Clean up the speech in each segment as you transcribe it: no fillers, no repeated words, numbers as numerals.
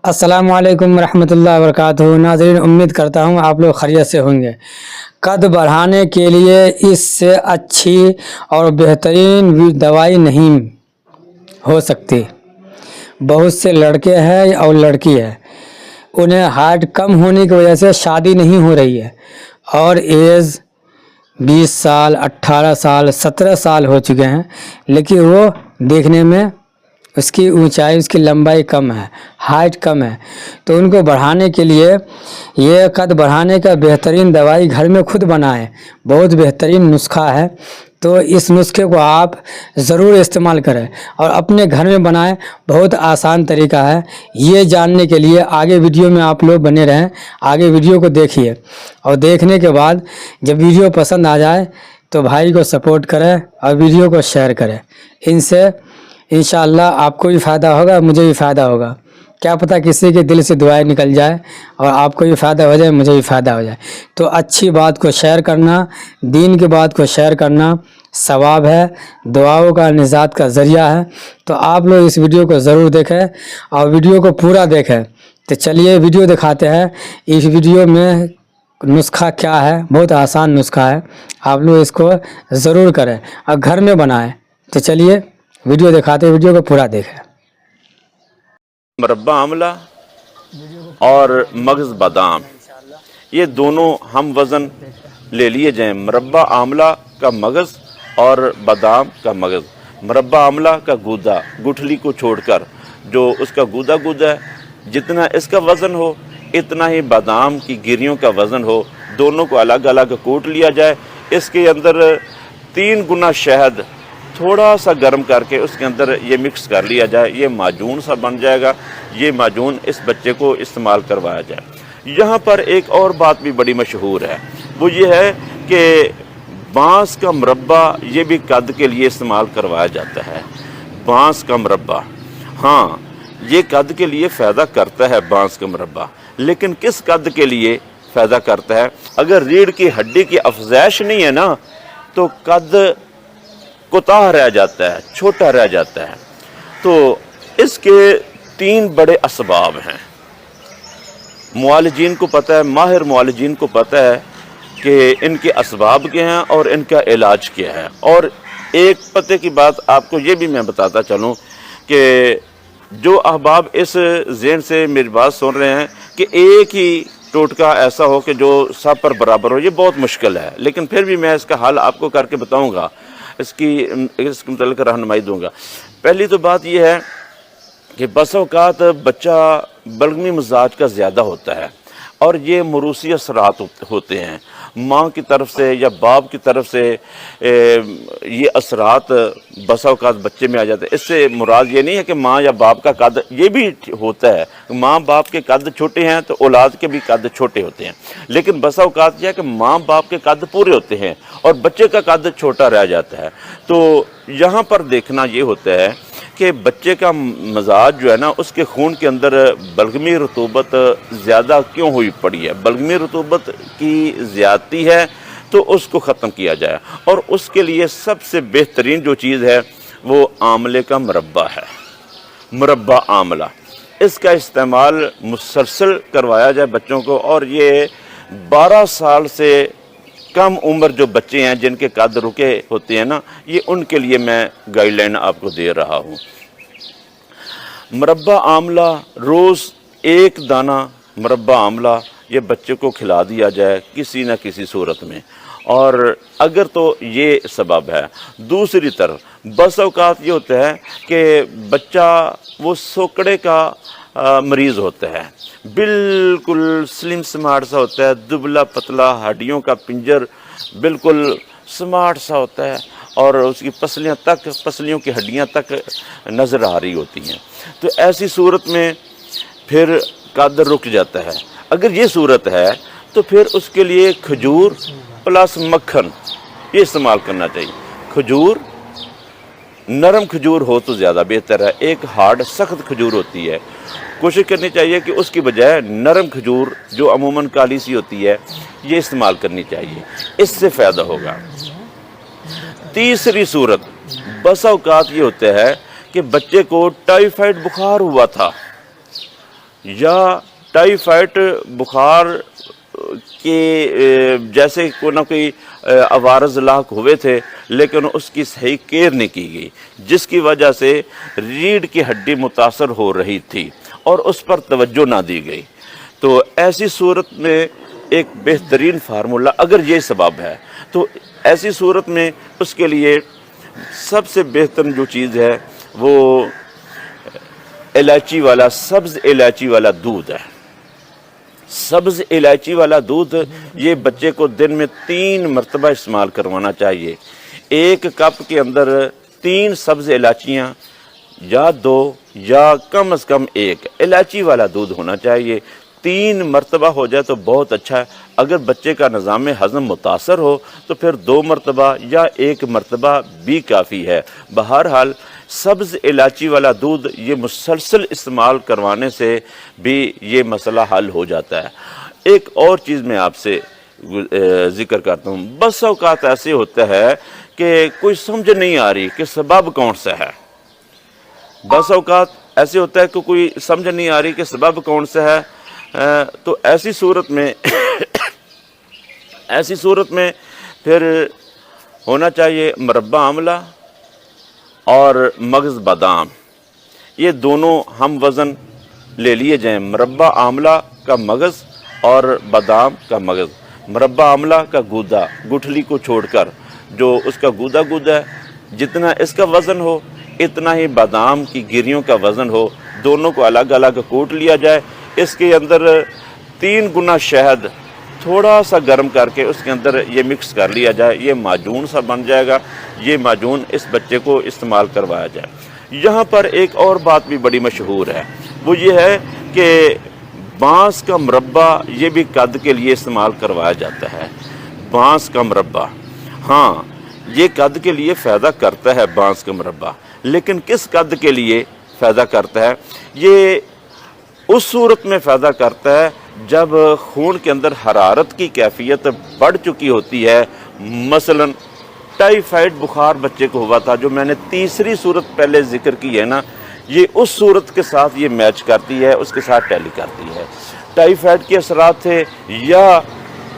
السلام علیکم ورحمۃ اللہ وبرکاتہ۔ ناظرین، امید کرتا ہوں آپ لوگ خیریت سے ہوں گے۔ قد بڑھانے کے لیے اس سے اچھی اور بہترین دوائی نہیں ہو سکتی۔ بہت سے لڑکے ہیں اور لڑکی ہے، انہیں ہائٹ کم ہونے کی وجہ سے شادی نہیں ہو رہی ہے اور ایج 20 سال 18 سال 17 سال ہو چکے ہیں، لیکن وہ دیکھنے میں اس کی اونچائی، اس کی لمبائی کم ہے، ہائٹ کم ہے۔ تو ان کو بڑھانے کے لیے یہ قد بڑھانے کا بہترین دوائی گھر میں خود بنائیں، بہت بہترین نسخہ ہے۔ تو اس نسخے کو آپ ضرور استعمال کریں اور اپنے گھر میں بنائیں، بہت آسان طریقہ ہے۔ یہ جاننے کے لیے آگے ویڈیو میں آپ لوگ بنے رہیں، آگے ویڈیو کو دیکھیے اور دیکھنے کے بعد جب ویڈیو پسند آ جائے تو بھائی کو سپورٹ کریں اور ویڈیو کو شیئر کریں۔ ان سے انشاءاللہ آپ کو بھی فائدہ ہوگا، مجھے بھی فائدہ ہوگا۔ کیا پتہ کسی کے دل سے دعائیں نکل جائے اور آپ کو بھی فائدہ ہو جائے، مجھے بھی فائدہ ہو جائے۔ تو اچھی بات کو شیئر کرنا، دین کی بات کو شیئر کرنا ثواب ہے، دعاؤں کا نجات کا ذریعہ ہے۔ تو آپ لوگ اس ویڈیو کو ضرور دیکھیں اور ویڈیو کو پورا دیکھیں۔ تو چلیے ویڈیو دکھاتے ہیں۔ اس ویڈیو میں نسخہ کیا ہے، بہت آسان نسخہ ہے، آپ لوگ اس کو ضرور کریں اور گھر میں بنائیں۔ تو چلیے ویڈیو دکھاتے، ویڈیو کو پورا دیکھیں۔ مربع آملہ اور مغز بادام، یہ دونوں ہم وزن لے لیے جائیں۔ مربع آملہ کا مغز اور بادام کا مغز۔ مربع آملہ کا گودا، گٹھلی کو چھوڑ کر جو اس کا گودا ہے، جتنا اس کا وزن ہو اتنا ہی بادام کی گریوں کا وزن ہو۔ دونوں کو الگ الگ کوٹ لیا جائے۔ اس کے اندر 3 گنا شہد تھوڑا سا گرم کر کے اس کے اندر یہ مکس کر لیا جائے، یہ معجون سا بن جائے گا۔ یہ معجون اس بچے کو استعمال کروایا جائے۔ یہاں پر ایک اور بات بھی بڑی مشہور ہے، وہ یہ ہے کہ بانس کا مربع یہ بھی قد کے لیے استعمال کروایا جاتا ہے۔ بانس کا مربع، ہاں یہ قد کے لیے فائدہ کرتا ہے بانس کا مربع، لیکن کس قد کے لیے فائدہ کرتا ہے؟ اگر ریڑھ کی ہڈی کی افزائش نہیں ہے نا تو قد کوتاہ رہ جاتا ہے، چھوٹا رہ جاتا ہے۔ تو اس کے 3 بڑے اسباب ہیں۔ معالجین کو پتہ ہے، ماہر معالجین کو پتہ ہے کہ ان کے اسباب کیا ہیں اور ان کا علاج کیا ہے۔ اور ایک پتہ کی بات آپ کو یہ بھی میں بتاتا چلوں کہ جو احباب اس ذہن سے میری بات سن رہے ہیں کہ ایک ہی ٹوٹکا ایسا ہو کہ جو سب پر برابر ہو، یہ بہت مشکل ہے، لیکن پھر بھی میں اس کا حل آپ کو کر کے بتاؤں گا، اس کے متعلق رہنمائی دوں گا۔ پہلی تو بات یہ ہے کہ بس اوقات بچہ بلغمی مزاج کا زیادہ ہوتا ہے اور یہ موروثی اثرات ہوتے ہیں، ماں کی طرف سے یا باپ کی طرف سے یہ اثرات بس اوقات بچے میں آ جاتے ہیں۔ اس سے مراد یہ نہیں ہے کہ ماں یا باپ کا قد، یہ بھی ہوتا ہے، ماں باپ کے قد چھوٹے ہیں تو اولاد کے بھی قد چھوٹے ہوتے ہیں، لیکن بس اوقات یہ ہے کہ ماں باپ کے قد پورے ہوتے ہیں اور بچے کا قد چھوٹا رہ جاتا ہے۔ تو یہاں پر دیکھنا یہ ہوتا ہے کہ بچے کا مزاج جو ہے نا، اس کے خون کے اندر بلغمی رطوبت زیادہ کیوں ہوئی پڑی ہے، بلغمی رطوبت کی زیادتی ہے تو اس کو ختم کیا جائے۔ اور اس کے لیے سب سے بہترین جو چیز ہے وہ آملے کا مربع ہے، مربع آملہ۔ اس کا استعمال مسلسل کروایا جائے بچوں کو، اور یہ 12 سال سے کم عمر جو بچے ہیں جن کے قد رکے ہوتے ہیں نا، یہ ان کے لیے میں گائیڈ لائن آپ کو دے رہا ہوں۔ مربع آملہ، روز 1 دانہ مربع آملہ یہ بچے کو کھلا دیا جائے کسی نہ کسی صورت میں، اور اگر تو یہ سبب ہے۔ دوسری طرف بس اوقات یہ ہوتا ہے کہ بچہ وہ سوکڑے کا مریض ہوتا ہے، بالکل سلم سمارٹ سا ہوتا ہے، دبلا پتلا، ہڈیوں کا پنجر بالکل سمارٹ سا ہوتا ہے، اور اس کی پسلیوں کی ہڈیاں تک نظر آ رہی ہوتی ہیں۔ تو ایسی صورت میں پھر قد رک جاتا ہے۔ اگر یہ صورت ہے تو پھر اس کے لیے کھجور پلس مکھن یہ استعمال کرنا چاہیے۔ کھجور، نرم کھجور ہو تو زیادہ بہتر ہے، ایک ہارڈ سخت کھجور ہوتی ہے، کوشش کرنی چاہیے کہ اس کی بجائے نرم کھجور جو عموماً کالی سی ہوتی ہے یہ استعمال کرنی چاہیے، اس سے فائدہ ہوگا۔ تیسری صورت، بس اوقات یہ ہوتا ہے کہ بچے کو ٹائیفائڈ بخار ہوا تھا، یا ٹائیفائڈ بخار کے جیسے کوئی نہ کوئی عوارض لاحق ہوئے تھے لیکن اس کی صحیح کیئر نہیں کی گئی، جس کی وجہ سے ریڑھ کی ہڈی متاثر ہو رہی تھی اور اس پر توجہ نہ دی گئی۔ تو ایسی صورت میں ایک بہترین فارمولہ اگر یہ سبب ہے تو ایسی صورت میں اس کے لیے سب سے بہتر جو چیز ہے وہ الائچی والا، سبز الائچی والا دودھ ہے۔ سبز الائچی والا دودھ یہ بچے کو دن میں 3 مرتبہ استعمال کروانا چاہیے۔ 1 کپ کے اندر 3 سبز الائچیاں یا 2 یا کم از کم 1 الائچی والا دودھ ہونا چاہیے۔ 3 مرتبہ ہو جائے تو بہت اچھا ہے۔ اگر بچے کا نظام ہضم متاثر ہو تو پھر 2 مرتبہ یا 1 مرتبہ بھی کافی ہے۔ بہرحال سبز الائچی والا دودھ یہ مسلسل استعمال کروانے سے بھی یہ مسئلہ حل ہو جاتا ہے۔ ایک اور چیز میں آپ سے ذکر کرتا ہوں، بس اوقات ایسے ہوتا ہے کہ کوئی سمجھ نہیں آ رہی کہ سبب کون سا ہے۔ بس اوقات ایسے ہوتا ہے کہ کوئی سمجھ نہیں آ رہی کہ سبب کون سا ہے، تو ایسی صورت میں پھر ہونا چاہیے مربع آملہ اور مغز بادام، یہ دونوں ہم وزن لے لیے جائیں، مربع آملہ کا مغز اور بادام کا مغز۔ مربع آملہ کا گودا، گٹھلی کو چھوڑ کر جو اس کا گودا ہے، جتنا اس کا وزن ہو اتنا ہی بادام کی گریوں کا وزن ہو، دونوں کو الگ الگ کوٹ لیا جائے۔ اس کے اندر 3 گنا شہد تھوڑا سا گرم کر کے اس کے اندر یہ مکس کر لیا جائے، یہ معجون سا بن جائے گا۔ یہ معجون اس بچے کو استعمال کروایا جائے۔ یہاں پر ایک اور بات بھی بڑی مشہور ہے، وہ یہ ہے کہ بانس کا مربع یہ بھی قد کے لیے استعمال کروایا جاتا ہے۔ بانس کا مربع، ہاں یہ قد کے لیے فائدہ کرتا ہے بانس کا مربع، لیکن کس قد کے لیے فائدہ کرتا ہے؟ یہ اس صورت میں فائدہ کرتا ہے جب خون کے اندر حرارت کی کیفیت بڑھ چکی ہوتی ہے۔ مثلا ٹائیفائڈ بخار بچے کو ہوا تھا، جو میں نے تیسری صورت پہلے ذکر کی ہے نا، یہ اس صورت کے ساتھ یہ میچ کرتی ہے، اس کے ساتھ ٹیلی کرتی ہے۔ ٹائیفائڈ کے اثرات تھے یا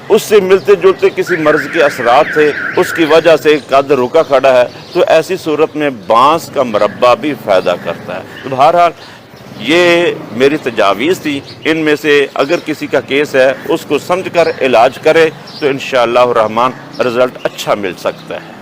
اس سے ملتے جلتے کسی مرض کے اثرات تھے، اس کی وجہ سے قد رکا کھڑا ہے، تو ایسی صورت میں بانس کا مربع بھی فائدہ کرتا ہے۔ تو بہرحال یہ میری تجاویز تھی، ان میں سے اگر کسی کا کیس ہے اس کو سمجھ کر علاج کرے تو انشاءاللہ الرحمن رزلٹ اچھا مل سکتا ہے۔